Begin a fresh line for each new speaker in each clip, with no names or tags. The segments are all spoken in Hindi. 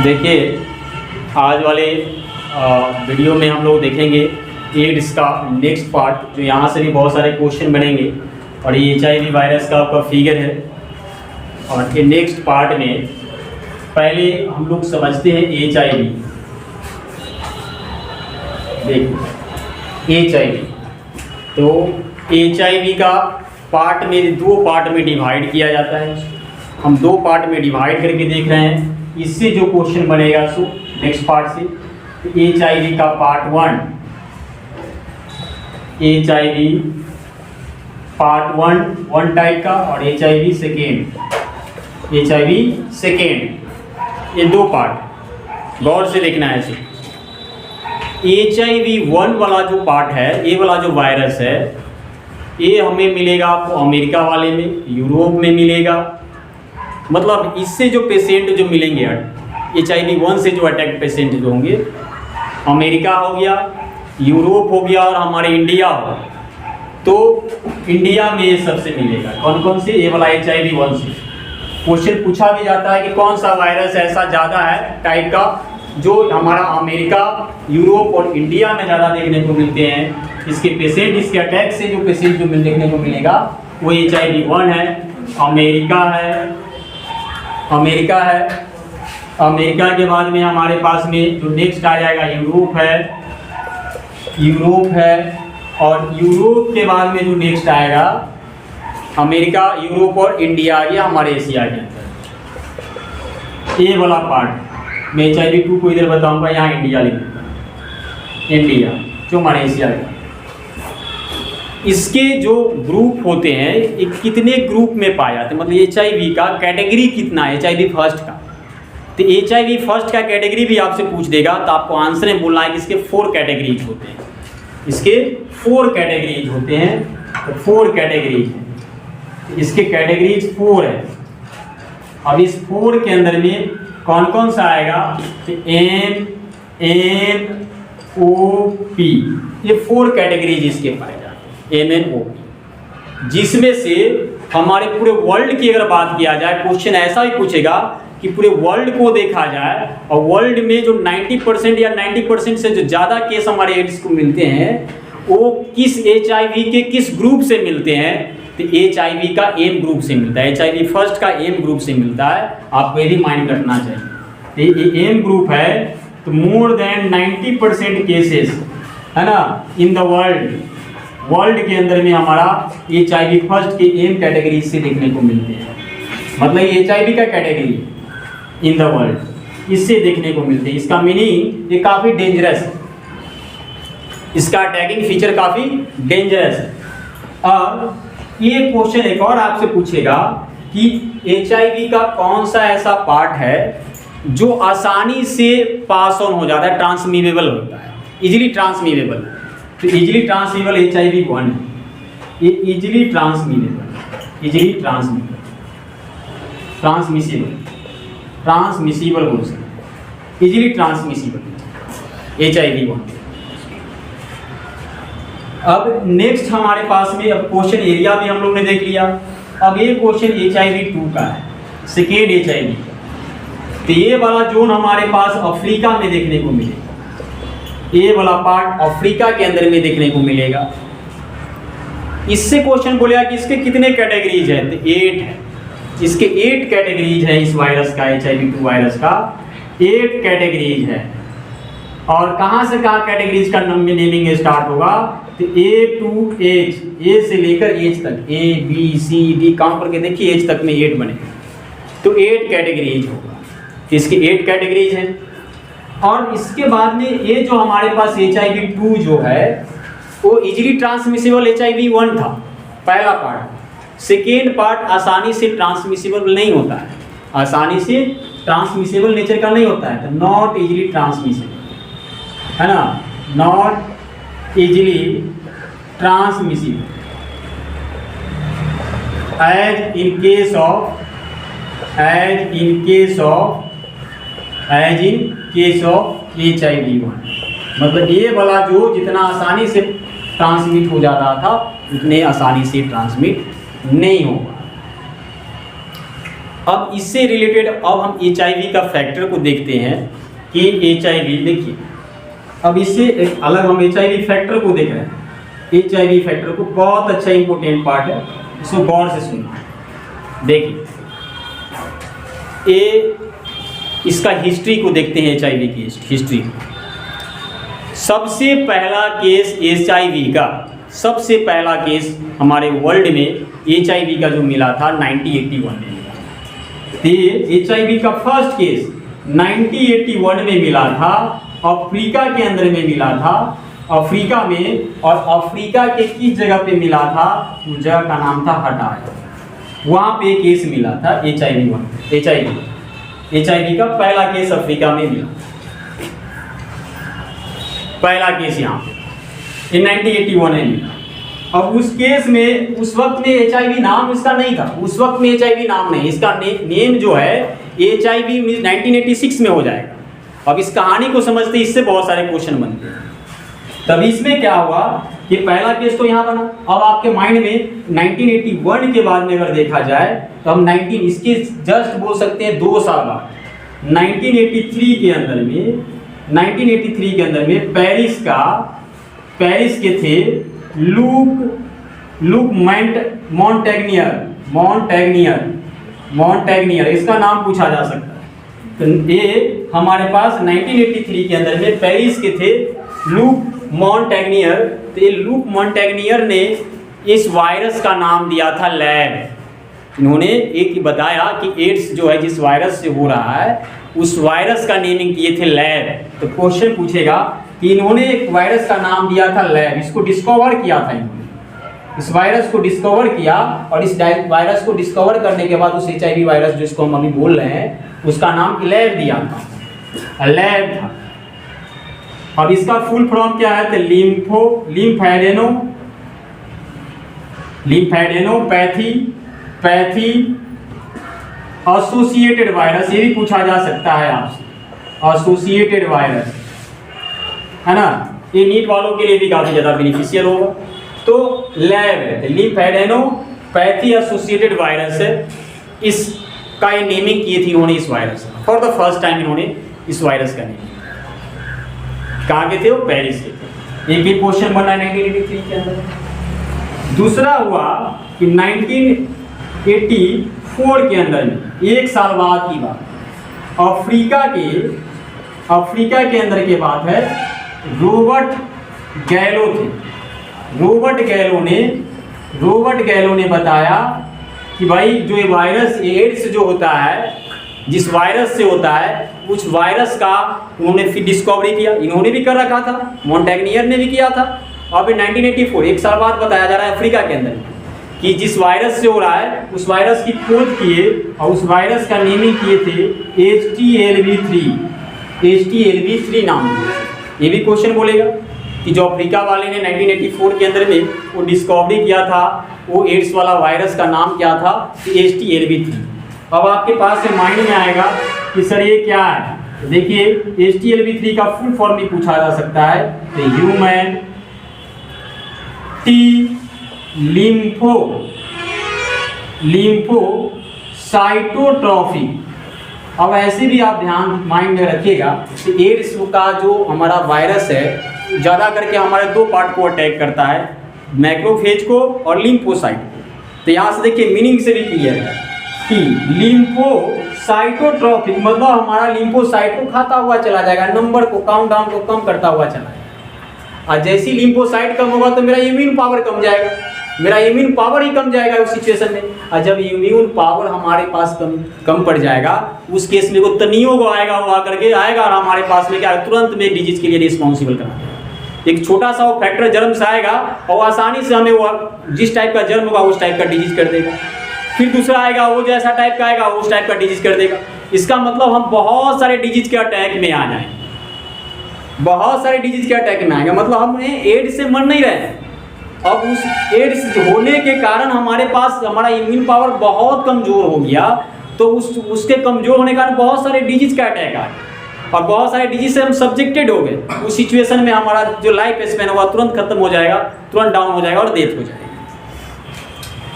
देखिए, आज वाले वीडियो में हम लोग देखेंगे एड्स का नेक्स्ट पार्ट, जो यहाँ से भी बहुत सारे क्वेश्चन बनेंगे। और ये HIV वायरस का आपका फिगर है। और ये नेक्स्ट पार्ट में पहले हम लोग समझते हैं HIV। देखिए HIV, तो HIV का पार्ट में दो पार्ट में डिवाइड किया जाता है। हम दो पार्ट में डिवाइड करके देख रहे हैं। इससे जो क्वेश्चन बनेगा सो नेक्स्ट पार्ट से, तो HIV का पार्ट 1, HIV पार्ट 1 टाइप का, और HIV सेकेंड, ये दो पार्ट गौर से देखना है इसे। HIV 1 वाला जो पार्ट है, ये वाला जो वायरस है, ये हमें मिलेगा आपको अमेरिका वाले में, यूरोप में मिलेगा। मतलब इससे जो पेशेंट जो मिलेंगे HIV 1 से जो अटैक पेशेंट जो होंगे, अमेरिका हो गया, यूरोप हो गया और हमारे इंडिया हो, तो इंडिया में ये सबसे मिलेगा। कौन कौन से? ये वाला HIV 1 से क्वेश्चन पूछा भी जाता है कि कौन सा वायरस ऐसा ज़्यादा है टाइप का जो हमारा अमेरिका, यूरोप और इंडिया में ज़्यादा देखने को मिलते हैं। इसके पेशेंट, इसके अटैक से जो पेशेंट जो देखने को मिलेगा वो HIV 1 है। अमेरिका के बाद में हमारे पास में जो नेक्स्ट आ जाएगा यूरोप है। और यूरोप के बाद में जो नेक्स्ट आएगा अमेरिका, यूरोप और इंडिया आ गया हमारे एशिया के अंदर। ये वाला पार्ट मैं HIV 2 को इधर बताऊंगा, यहाँ इंडिया लिखूंगा, इंडिया जो हमारे एशिया का। इसके जो ग्रुप होते हैं, ये कितने ग्रुप में पाए जाते हैं, मतलब HIV का कैटेगरी कितना है HIV फर्स्ट का। तो HIV फर्स्ट का कैटेगरी भी आपसे पूछ देगा, तो आपको आंसर में बोलना है कि इसके 4 कैटेगरीज होते हैं। इसके 4 कैटेगरीज होते हैं, तो 4 कैटेगरीज हैं। इसके कैटेगरीज 4 है। अब इस 4 के अंदर में कौन कौन सा आएगा? तो MNOP, ये 4 कैटेगरीज इसके पाए जाते हैं, MNOP। जिसमें से हमारे पूरे वर्ल्ड की अगर बात किया जाए, क्वेश्चन ऐसा ही पूछेगा कि पूरे वर्ल्ड को देखा जाए और वर्ल्ड में जो 90% या 90% से जो ज़्यादा केस हमारे एड्स को मिलते हैं, वो किस HIV के किस ग्रुप से मिलते हैं? तो HIV का M ग्रुप से मिलता है। HIV फर्स्ट का M ग्रुप से मिलता है। आपको यही माइंड रखना चाहिए। ये M ग्रुप है, तो मोर देन 90% केसेस है ना इन द वर्ल्ड के अंदर में हमारा HIV फर्स्ट के M कैटेगरी से देखने को मिलते हैं। मतलब ये HIV का कैटेगरी इन द वर्ल्ड इससे देखने को मिलते हैं। इसका मीनिंग ये काफ़ी डेंजरस है, इसका अटैकिंग फीचर काफ़ी डेंजरस है। अब ये क्वेश्चन एक और आपसे पूछेगा कि HIV का कौन सा ऐसा पार्ट है जो आसानी से पास ऑन हो जाता है, ट्रांसमिटेबल होता है, इजीली ट्रांसमिटेबल। तो इजीली ट्रांसमिटेबल HIV 1 है। ये इजीली ट्रांसमिसिबल हो सकता, इजीली ट्रांसमिसिबल HIV 1। अब नेक्स्ट हमारे पास में, अब क्वेश्चन एरिया भी हम लोग ने देख लिया। अब ये क्वेश्चन HIV 2 का है, सेकेंड HIV। तो ये वाला जोन हमारे पास अफ्रीका में देखने को मिलेगा। ये वाला पार्ट अफ्रीका के अंदर में देखने को मिलेगा। इससे क्वेश्चन बोलेगा कि इसके कितने कैटेगरीज है? तो 8 है। इसके 8 कैटेगरीज है। इस वायरस का, HIV 2 वायरस का 8 कैटेगरीज है। और कहाँ से कहाँ कैटेगरीज का नेमिंग स्टार्ट होगा? तो A to H, A से लेकर H तक, A B C D count करके देखिए, H तक में 8 बने, तो 8 कैटेगरीज होगा। इसकी 8 कैटेगरीज हैं। और इसके बाद में ये जो हमारे पास HIV 2 जो है, वो इजीली ट्रांसमिसिबल HIV 1 था, पहला पार्ट। सेकेंड पार्ट आसानी से ट्रांसमिसिबल नहीं होता है, आसानी से ट्रांसमिसिबल नेचर का नहीं होता है, तो नॉट इजीली ट्रांसमिसिबल है ना, not easily transmissible as in case of HIV 1। मतलब ये वाला जो जितना आसानी से ट्रांसमिट हो जा रहा था, उतने आसानी से ट्रांसमिट नहीं होगा। अब इससे रिलेटेड अब हम HIV का फैक्टर को देखते हैं कि HIV, देखिए अब इससे एक अलग हम HIV फैक्टर को देख रहे हैं। HIV फैक्टर को बहुत अच्छा इंपॉर्टेंट पार्ट है, इसको गौर से सुनना। देखिए इसका हिस्ट्री को देखते हैं, HIV की हिस्ट्री। सबसे पहला केस HIV का, सबसे पहला केस हमारे वर्ल्ड में HIV का जो मिला था 1981 में मिला। HIV का फर्स्ट केस 1981 में मिला था, अफ्रीका के अंदर में मिला था, अफ्रीका में। और अफ्रीका के किस जगह पे मिला था? उस जगह का नाम था हटाया, वहाँ पे केस मिला था HIV का पहला केस अफ्रीका में मिला, पहला केस यहाँ पे 1981 में मिला। अब उस केस में उस वक्त में HIV नाम इसका नहीं था, उस वक्त में HIV नाम नहीं, इसका नेम जो है HIV 1986 में हो जाएगा। अब इस कहानी को समझते इससे बहुत सारे क्वेश्चन बनते हैं। तब इसमें क्या हुआ कि पहला केस तो यहाँ बना। अब आपके माइंड में 1981 के बाद में अगर देखा जाए तो हम इसके जस्ट बोल सकते हैं 2 साल बाद 1983 के अंदर में पेरिस के थे लूक मॉन्टेग्नियर, इसका नाम पूछा जा सकता है। तो ये हमारे पास 1983 के अंदर में पेरिस के थे लूक मॉन्टेग्नियर। तो ये लूक मॉन्टेग्नियर ने इस वायरस का नाम दिया था लैब। इन्होंने एक बताया कि एड्स जो है जिस वायरस से हो रहा है उस वायरस का नेमिंग किए थे लैब। तो क्वेश्चन पूछेगा कि इन्होंने एक वायरस का नाम दिया था लैब, इसको डिस्कवर किया था इन्होंने, इस वायरस को डिस्कवर किया। और इस वायरस को डिस्कवर करने के बाद उस HIV वायरस जिसको हम अभी बोल रहे हैं उसका नाम लैब दिया था, लैब था। अब इसका फुल फॉर्म क्या है? तो लिम्फेडेनोपैथी एसोसिएटेड वायरस, ये भी पूछा जा सकता है आपसे, एसोसिएटेड वायरस है ना। ये नीट वालों के लिए भी काफी ज्यादा बेनिफिशियल होगा। तो लैब है, लिम्फेडेनोपैथी एसोसिएटेड वायरस है, इसका ये नेमिंग किए थी इन्होंने इस वायरस का। फॉर द फर्स्ट टाइम इन्होंने इस वायरस का नेमिंग कहाँ के थे? वो पेरिस के थे। एक ही क्वेश्चन बना 1983 के अंदर। दूसरा हुआ कि 1984 के अंदर में, 1 साल बाद की बात, अफ्रीका के अंदर की बात है। रॉबर्ट गैलो ने बताया कि भाई जो ये वायरस एड्स जो होता है, जिस वायरस से होता है, उस वायरस का उन्होंने फिर डिस्कवरी किया। इन्होंने भी कर रखा था, मॉन्टेग्नियर ने भी किया था। अब 1984 1 साल बाद बताया जा रहा है अफ्रीका के अंदर कि जिस वायरस से हो रहा है उस वायरस की खोज किए और उस वायरस का नेमिंग किए थे HTLV3 नाम। ये भी क्वेश्चन बोलेगा कि जो अफ्रीका वाले ने 1984 के अंदर में वो डिस्कवरी किया था, वो एड्स वाला वायरस का नाम क्या था? HTLV3। अब आपके पास से माइंड में आएगा कि सर ये क्या है? देखिए HTLV3 का फुल फॉर्म भी पूछा जा सकता है, तो ह्यूमन टी लिम्फोसाइटोट्रॉफी। अब ऐसे भी आप ध्यान माइंड में रखिएगा कि एड्स का जो हमारा वायरस है ज़्यादा करके हमारे 2 पार्ट को अटैक करता है, मैक्रोफेज को और लिम्फोसाइट को। तो यहाँ से देखिए मीनिंग से भी क्लियर है कि लिम्फोसाइटोट्रॉफिक मतलब हमारा लिम्फोसाइट को खाता हुआ चला जाएगा, नंबर को काउंटडाउन को कम करता हुआ चला जाएगा। और जैसी लिम्फोसाइट कम होगा तो मेरा इम्यून पावर कम जाएगा, मेरा इम्यून पावर ही कम जाएगा उस सिचुएशन में। और जब इम्यून पावर हमारे पास कम पड़ जाएगा उस केस में वो तनियों को आएगा, वो आकर के आएगा और हमारे पास में क्या तुरंत में डिजीज के लिए रिस्पॉन्सिबल करा देगा। एक छोटा सा वो फैक्टर जन्म से आएगा और आसानी से हमें वो जिस टाइप का जन्म होगा उस टाइप का डिजीज कर देगा। फिर दूसरा आएगा वो जैसा टाइप का आएगा उस टाइप का डिजीज कर देगा। इसका मतलब हम बहुत सारे डिजीज के अटैक में आ जाएंगे, बहुत सारे डिजीज के अटैक में आएंगे। मतलब हम एड्स से मर नहीं रहे हैं, अब उस एड्स होने के कारण हमारे पास हमारा इम्यून पावर बहुत कमज़ोर हो गया, तो उसके कमज़ोर होने के कारण बहुत सारे डिजीज का अटैक आ गया और बहुत सारे डिजीज से हम सब्जेक्टेड हो गए। उस सिचुएशन में हमारा जो लाइफ स्पैन होगा तुरंत खत्म हो जाएगा, तुरंत डाउन हो जाएगा और डेथ हो जाएगी।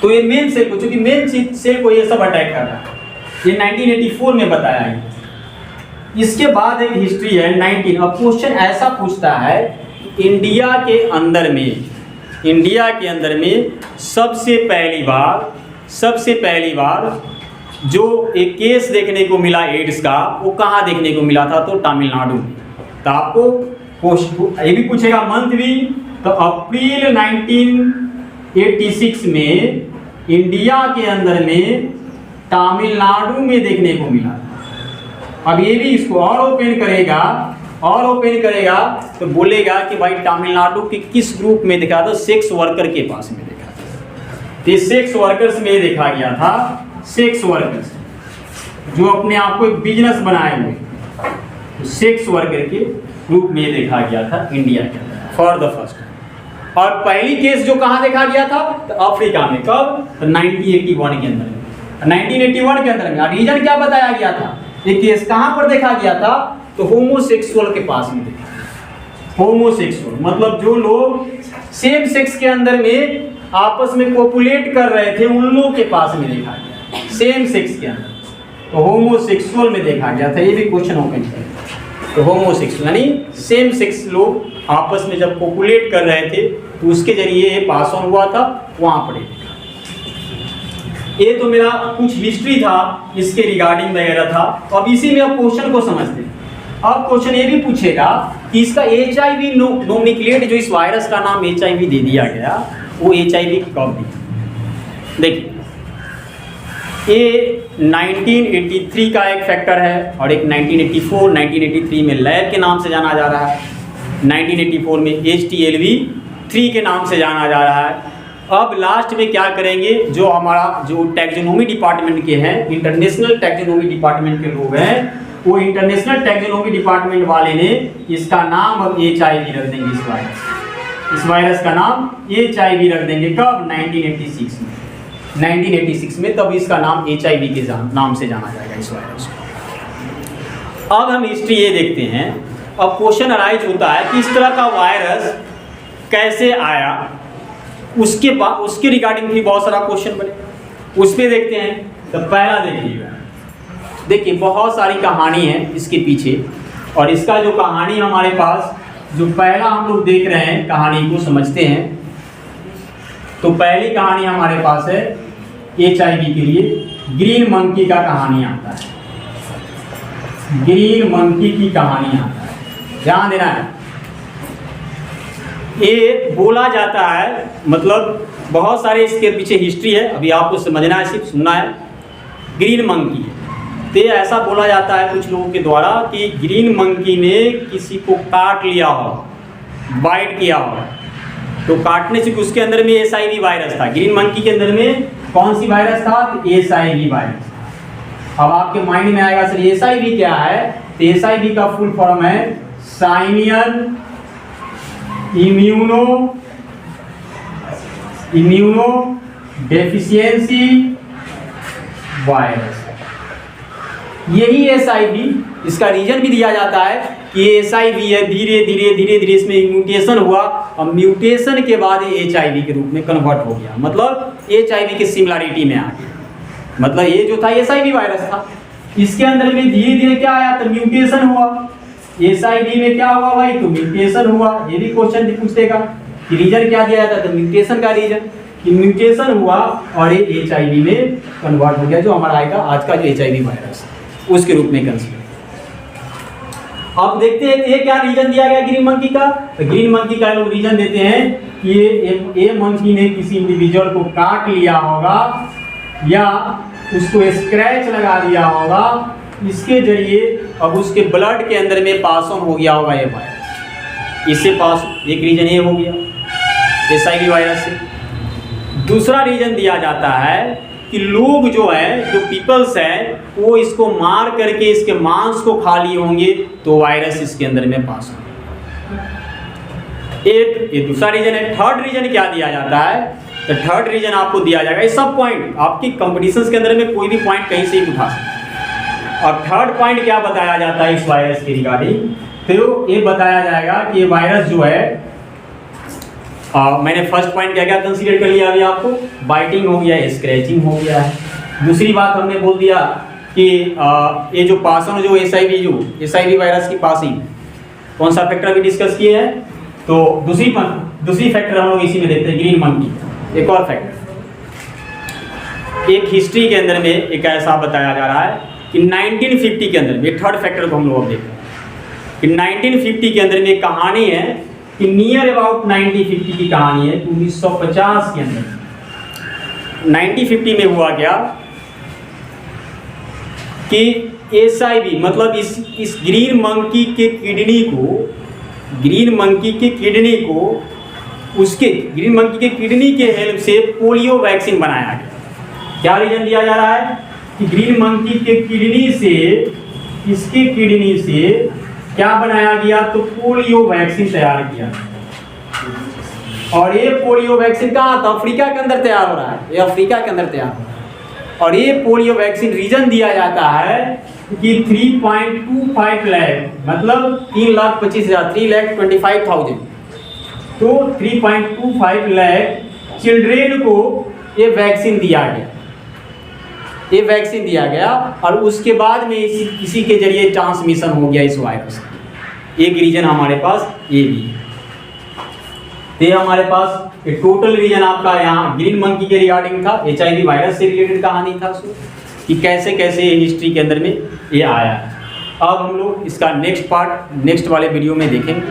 तो ये मेन सेल को, चूंकि मेन सेल को ये सब अटैक कर रहा है, ये 1984 में बताया गया। इसके बाद एक हिस्ट्री है 19। अब क्वेश्चन ऐसा पूछता है इंडिया के अंदर में सबसे पहली बार जो एक केस देखने को मिला एड्स का, वो कहाँ देखने को मिला था? तो तमिलनाडु में। तो आपको ये भी पूछेगा मंथ भी, तो अप्रैल 1986 में इंडिया के अंदर में तमिलनाडु में देखने को मिला। अब ये भी इसको और ओपन करेगा तो बोलेगा कि भाई तमिलनाडु के किस ग्रुप में देखा था? सेक्स वर्कर के पास में देखा था। तो सेक्स वर्कर्स में देखा गया था, सेक्स वर्कर्स जो अपने आप को एक बिजनेस बनाए हुए, तो सेक्स वर्कर के ग्रुप में देखा गया था इंडिया के अंदर फॉर द फर्स्ट। और पहली केस जो कहाँ देखा गया था? तो अफ्रीका में। कब? तो 1981 के अंदर में। 1981 के अंदर में रीजन क्या बताया गया था? ये केस कहाँ पर देखा गया था? तो होमोसेक्सुअल के पास में देखा। होमोसेक्सुअल मतलब जो लोग सेम सेक्स के अंदर में आपस में कोपुलेट कर रहे थे, उन लोगों के पास में देखा गया सेम सेक्स के अंदर। तो होमोसेक्सुअल में देखा गया था। ये भी क्वेश्चन ओपन है। तो होमोसेक्सुअल यानी सेम सेक्स लोग आपस में जब कोपुलेट कर रहे थे, तो उसके जरिए ये पास ऑन हुआ था, वहाँ पर देखा। ये तो मेरा कुछ हिस्ट्री था, इसके रिगार्डिंग वगैरह था। तो अब इसी में अब क्वेश्चन को समझते हैं। अब क्वेश्चन ये भी पूछेगा कि इसका HIV नोमेनक्लेचर, जो इस वायरस का नाम HIV दे दिया गया, वो HIV कब दिया? देखिए, ये 1983 का एक फैक्टर है और एक 1983 में लैब के नाम से जाना जा रहा है। 1984 में HTLV-3 के नाम से जाना जा रहा है। अब लास्ट में क्या करेंगे, जो हमारा जो टैक्सोनॉमी डिपार्टमेंट के हैं, इंटरनेशनल टैक्सोनॉमी डिपार्टमेंट के लोग हैं, वो इंटरनेशनल टैक्सोनॉमी डिपार्टमेंट वाले ने इसका नाम अब HIV रख देंगे। इस वायरस का नाम HIV रख देंगे। कब? 1986 में। 1986 में तब इसका नाम HIV के नाम से जाना जाएगा इस वायरस को। अब हम हिस्ट्री ये देखते हैं। अब क्वेश्चन अराइज होता है कि इस तरह का वायरस कैसे आया, उसके रिगार्डिंग भी बहुत सारा क्वेश्चन बनेगा, उस पर देखते हैं। तो पहला देखिए बहुत सारी कहानी है इसके पीछे, और इसका जो कहानी हमारे पास, जो पहला हम लोग देख रहे हैं, कहानी को समझते हैं। तो पहली कहानी हमारे पास है HIV के लिए, ग्रीन मंकी का कहानी आता है। ग्रीन मंकी की कहानी आता है, ध्यान देना है। ये बोला जाता है, मतलब बहुत सारे इसके पीछे हिस्ट्री है, अभी आपको समझना है, सिर्फ सुनना है। ग्रीन मंकी, तो ऐसा बोला जाता है कुछ लोगों के द्वारा कि ग्रीन मंकी ने किसी को काट लिया हो, बाइट किया हो। तो काटने से उसके अंदर में HIV वायरस था। ग्रीन मंकी के अंदर में कौन सी वायरस था? तो HIV वायरस। अब आपके माइंड में आएगा सर HIV क्या है? तो HIV का फुल फॉर्म है साइनियन इम्यूनो डेफिशिएंसी वायरस। यही HIV, इसका रीजन भी दिया जाता है कि ये HIV है, धीरे धीरे इसमें म्यूटेशन हुआ, और म्यूटेशन के बाद ये HIV के रूप में कन्वर्ट हो गया। मतलब HIV के सिमिलरिटी में आ गया। मतलब ये जो था HIV वायरस था, इसके अंदर में धीरे धीरे क्या आया? तो म्यूटेशन हुआ। HIV में क्या हुआ भाई? तो म्यूटेशन हुआ। ये भी क्वेश्चन पूछ देगा कि रीजन क्या दिया जाता है? तो म्यूटेशन का रीजन, कि म्यूटेशन हुआ और ये HIV में कन्वर्ट हो गया, जो हमारा आएगा आज का जो HIV वायरस है उसके रूप में कंसीडर। अब देखते हैं ये क्या रीजन दिया गया ग्रीन मंकी का। तो ग्रीन मंकी का लोग रीजन देते हैं कि ये मंकी ने किसी इंडिविजुअल को काट लिया होगा या उसको स्क्रैच लगा दिया होगा, इसके जरिए अब उसके ब्लड के अंदर में पास ऑन हो गया होगा ये वायरस। इससे पास एक रीजन ये हो गया HIV वायरस से। दूसरा रीजन दिया जाता है कि लोग जो है, जो पीपल्स है, वो इसको मार करके इसके मांस को खा लिए होंगे, तो वायरस इसके अंदर में पास हो। ये दूसरा रीजन है। थर्ड रीजन क्या दिया जाता है? तो थर्ड रीजन आपको दिया जाएगा, ये सब पॉइंट आपकी कंपटीशंस के अंदर में कोई भी पॉइंट कहीं से ही उठा सकते हैं। और थर्ड पॉइंट क्या बताया जाता है इस वायरस के रिगार्डिंग? तो ये बताया जाएगा कि ये वायरस जो है, मैंने फर्स्ट पॉइंट क्या क्या कंसीडर कर लिया अभी आपको, बाइटिंग हो गया, स्क्रैचिंग हो गया है। दूसरी बात हमने बोल दिया कि ये जो पासन जो HIV वायरस की पासिंग, कौन सा फैक्टर अभी डिस्कस किए हैं। तो दूसरी फैक्टर हम लोग इसी में देखते हैं, ग्रीन मंकी। एक और फैक्टर, एक हिस्ट्री के अंदर में एक ऐसा बताया जा रहा है कि 1950 के अंदर में, थर्ड फैक्टर को हम लोग अब देखते हैं कि 1950 के अंदर में एक कहानी है कि नियर अबाउट 1950 की कहानी है, 1950 के अंदर 1950 में हुआ क्या कि HIV मतलब इस ग्रीन मंकी के किडनी को उसके ग्रीन मंकी के किडनी के हेल्प से पोलियो वैक्सीन बनाया गया। क्या रीजन दिया जा रहा है कि ग्रीन मंकी के किडनी से क्या बनाया गया, तो पोलियो वैक्सीन तैयार किया। और ये पोलियो वैक्सीन कहाँ था, अफ्रीका के अंदर तैयार हो रहा है, ये अफ्रीका के अंदर तैयार हो रहा है। और ये पोलियो वैक्सीन रीजन दिया जाता है कि 3.25 लाख, मतलब 3,25,000, 3,25,000, तो 3.25 लाख चिल्ड्रेन को ये वैक्सीन दिया गया। और उसके बाद में इसी के जरिए ट्रांसमिशन हो गया इस वायरस का। एक रीजन हमारे पास ये भी है। ये हमारे पास एक टोटल रीजन आपका यहाँ ग्रीन मंकी के रिगार्डिंग था, HIV वायरस से रिलेटेड कहानी था उसको कि कैसे कैसे हिस्ट्री के अंदर में ये आया। अब हम लोग इसका नेक्स्ट पार्ट नेक्स्ट वाले वीडियो में देखेंगे।